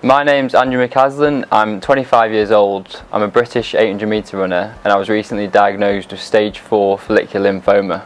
My name's Andy McAslan, I'm 25 years old, I'm a British 800 metre runner and I was recently diagnosed with stage 4 follicular lymphoma.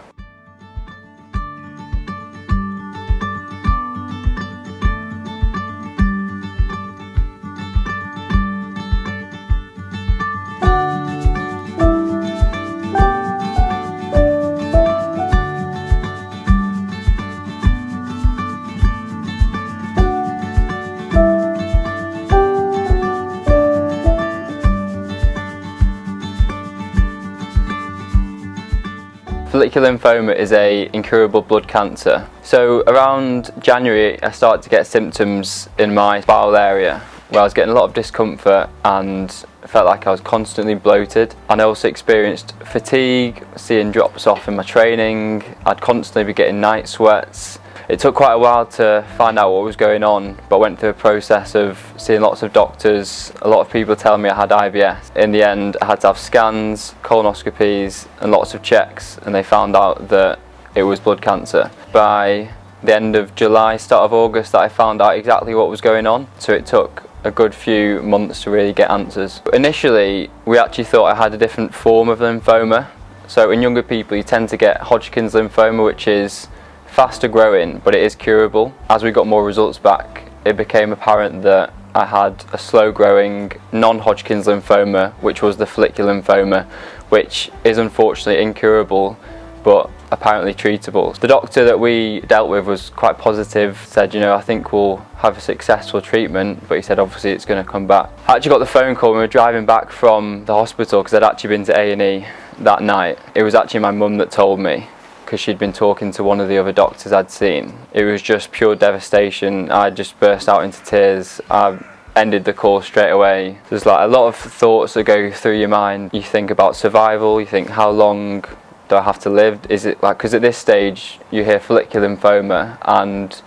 Follicular lymphoma is an incurable blood cancer. So around January I started to get symptoms in my bowel area where I was getting a lot of discomfort and felt like I was constantly bloated, and I also experienced fatigue, seeing drops off in my training. I'd constantly be getting night sweats. It took quite a while to find out what was going on, but I went through a process of seeing lots of doctors, a lot of people telling me I had IBS. In the end I had to have scans, colonoscopies and lots of checks, and they found out that it was blood cancer. By the end of July, start of August, that I found out exactly what was going on, so it took a good few months to really get answers. Initially we actually thought I had a different form of lymphoma. So in younger people you tend to get Hodgkin's lymphoma, which is faster growing, but it is curable. As we got more results back, it became apparent that I had a slow growing non-Hodgkin's lymphoma, which was the follicular lymphoma, which is unfortunately incurable but apparently treatable. The doctor that we dealt with was quite positive, said, you know, I think we'll have a successful treatment, but he said obviously it's going to come back. I actually got the phone call when we were driving back from the hospital because I'd actually been to A&E that night. It was actually my mum that told me, because she'd been talking to one of the other doctors I'd seen. It was just pure devastation. I just burst out into tears. I ended the call straight away. There's like a lot of thoughts that go through your mind. You think about survival, you think how long do I have to live? Is it like, because at this stage you hear follicular lymphoma and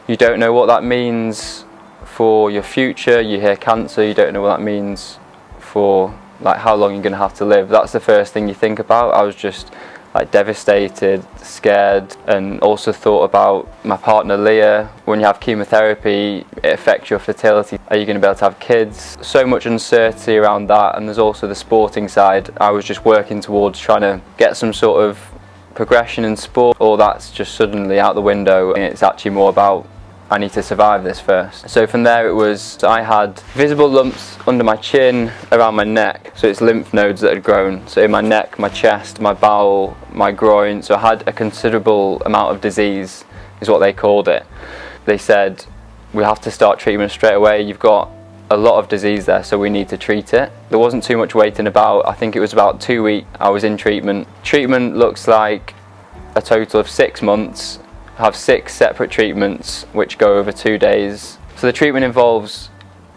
you don't know what that means for your future. You hear cancer, you don't know what that means for like how long you're going to have to live. That's the first thing you think about. I was just like devastated, scared, and also thought about my partner Leah. When you have chemotherapy, it affects your fertility. Are you going to be able to have kids? So much uncertainty around that, and there's also the sporting side. I was just working towards trying to get some sort of progression in sport. All that's just suddenly out the window, and it's actually more about I need to survive this first. So from there it was, I had visible lumps under my chin, around my neck, so it's lymph nodes that had grown. So in my neck, my chest, my bowel, my groin, so I had a considerable amount of disease, is what they called it. They said, we have to start treatment straight away, you've got a lot of disease there, so we need to treat it. There wasn't too much waiting about. I think it was about 2 weeks I was in treatment. Treatment looks like a total of 6 months. Have 6 separate treatments which go over 2 days. So the treatment involves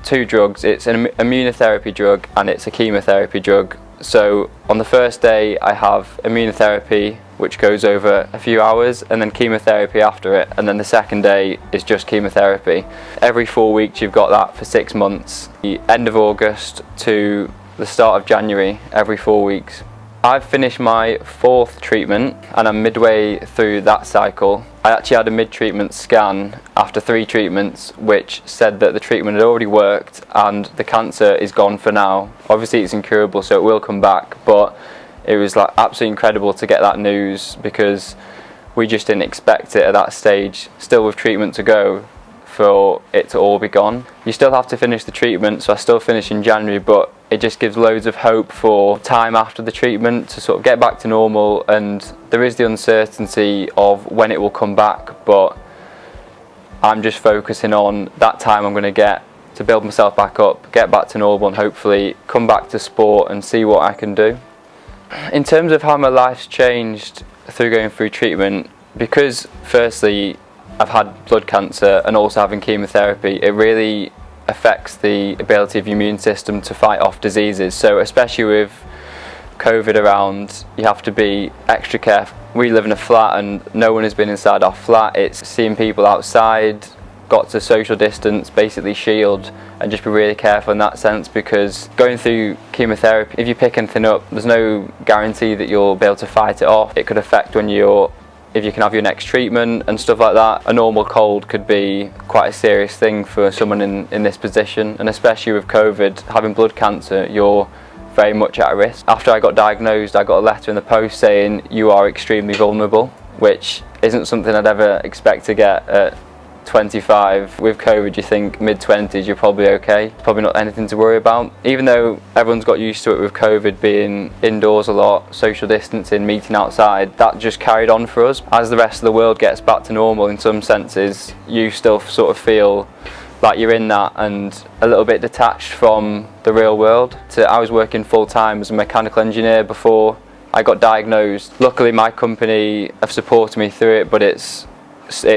2 drugs. It's an immunotherapy drug and it's a chemotherapy drug. So on the first day I have immunotherapy which goes over a few hours, and then chemotherapy after it, and then the second day is just chemotherapy. Every 4 weeks you've got that for 6 months. The end of August to the start of January, every 4 weeks. I've finished my 4th treatment and I'm midway through that cycle. I actually had a mid-treatment scan after 3 treatments which said that the treatment had already worked and the cancer is gone for now. Obviously it's incurable, so it will come back, but it was like absolutely incredible to get that news because we just didn't expect it at that stage, still with treatment to go, for it to all be gone. You still have to finish the treatment, so I still finish in January, but it just gives loads of hope for time after the treatment to sort of get back to normal. And there is the uncertainty of when it will come back, but I'm just focusing on that time I'm going to get to build myself back up, get back to normal, and hopefully come back to sport and see what I can do. In terms of how my life's changed through going through treatment, because firstly I've had blood cancer and also having chemotherapy, it really affects the ability of the immune system to fight off diseases. So especially with COVID around, you have to be extra careful. We live in a flat and no one has been inside our flat. It's seeing people outside, got to social distance, basically shield, and just be really careful in that sense, because going through chemotherapy, if you pick anything up, there's no guarantee that you'll be able to fight it off. It could affect when you're if you can have your next treatment and stuff like that. A normal cold could be quite a serious thing for someone in this position, and especially with COVID, having blood cancer, you're very much at risk. After I got diagnosed, I got a letter in the post saying you are extremely vulnerable, which isn't something I'd ever expect to get at 25. With COVID, you think mid-20s you're probably okay, probably not anything to worry about. Even though everyone's got used to it with COVID, being indoors a lot, social distancing, meeting outside, that just carried on for us. As the rest of the world gets back to normal in some senses, you still sort of feel like you're in that and a little bit detached from the real world. I was working full-time as a mechanical engineer before I got diagnosed. Luckily my company have supported me through it, but it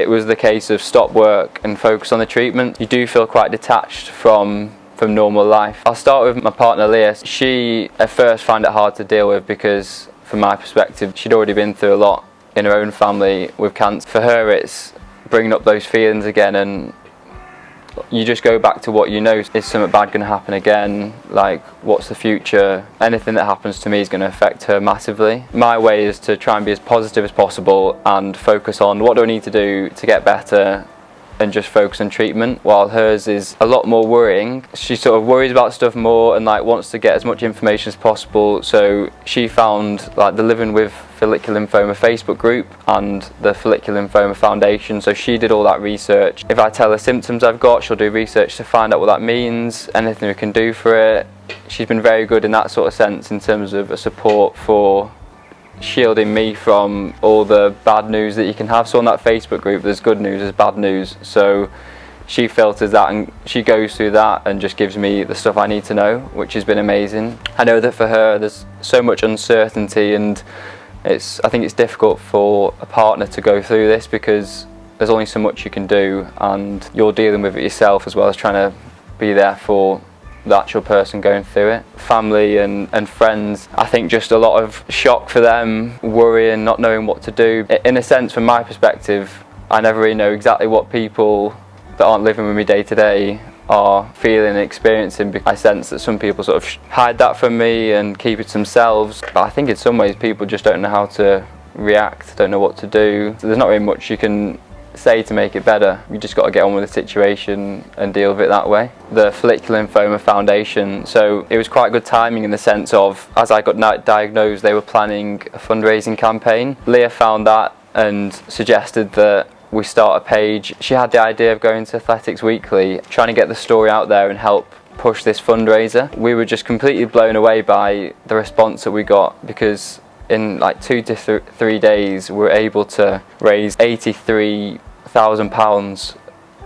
was the case of stop work and focus on the treatment. You do feel quite detached from normal life. I'll start with my partner Leah. She at first found it hard to deal with because from my perspective she'd already been through a lot in her own family with cancer. For her it's bringing up those feelings again, and you just go back to what you know. Is something bad going to happen again? Like, what's the future? Anything that happens to me is going to affect her massively. My way is to try and be as positive as possible and focus on what do I need to do to get better and just focus on treatment, while hers is a lot more worrying. She sort of worries about stuff more and like wants to get as much information as possible. So she found like the Living with Follicular Lymphoma Facebook group and the Follicular Lymphoma Foundation, so she did all that research. If I tell her symptoms I've got, she'll do research to find out what that means, anything we can do for it. She's been very good in that sort of sense in terms of a support for shielding me from all the bad news that you can have. So on that Facebook group there's good news, there's bad news, so she filters that and she goes through that and just gives me the stuff I need to know, which has been amazing. I know that for her there's so much uncertainty, and I think it's difficult for a partner to go through this because there's only so much you can do and you're dealing with it yourself as well as trying to be there for the actual person going through it. Family and friends, I think just a lot of shock for them, worrying, not knowing what to do. In a sense, from my perspective, I never really know exactly what people that aren't living with me day to day are feeling and experiencing, because I sense that some people sort of hide that from me and keep it to themselves. But I think in some ways people just don't know how to react, don't know what to do. So there's not really much you can say to make it better. You just got to get on with the situation and deal with it that way. The Follicular Lymphoma Foundation, so it was quite good timing in the sense of, as I got diagnosed, they were planning a fundraising campaign. Leah found that and suggested that we start a page. She had the idea of going to Athletics Weekly, trying to get the story out there and help push this fundraiser. We were just completely blown away by the response that we got, because in like 2 to 3 days we were able to raise £83,000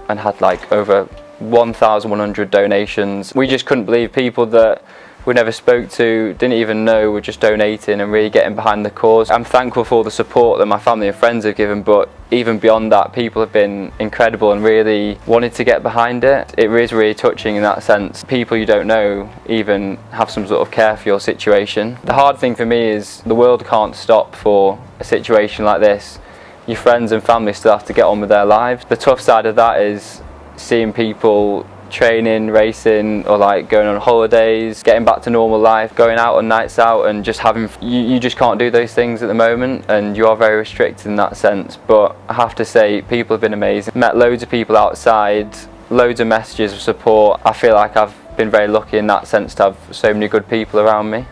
and had like over 1,100 donations. We just couldn't believe people that we never spoke to, didn't even know, were just donating and really getting behind the cause. I'm thankful for the support that my family and friends have given, but even beyond that, people have been incredible and really wanted to get behind it. It is really touching in that sense. People you don't know even have some sort of care for your situation. The hard thing for me is the world can't stop for a situation like this. Your friends and family still have to get on with their lives. The tough side of that is seeing people training, racing, or like going on holidays, getting back to normal life, going out on nights out, and just having, you just can't do those things at the moment, and you are very restricted in that sense. But I have to say, people have been amazing. Met loads of people outside, loads of messages of support. I feel like I've been very lucky in that sense to have so many good people around me.